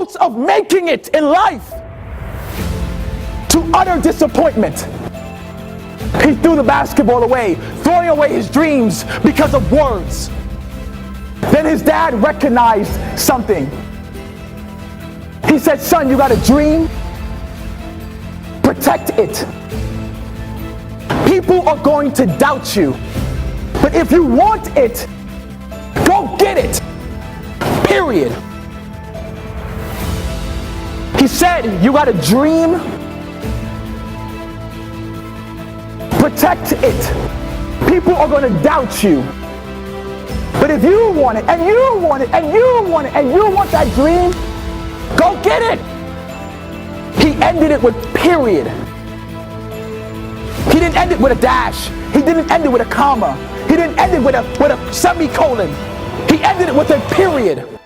hopes of making it in life to utter disappointment. He threw the basketball away, throwing away his dreams because of words. Then his dad recognized something. He said, son, you got a dream? Protect it. People are going to doubt you, but if you want it, go get it. Period. He said, you got a dream? Protect it. People are going to doubt you. But if you want it, and you want it, and you want it, and you want that dream, go get it. He ended it with period. He didn't end it with a dash. He didn't end it with a comma. He didn't end it with a semicolon. He ended it with a period.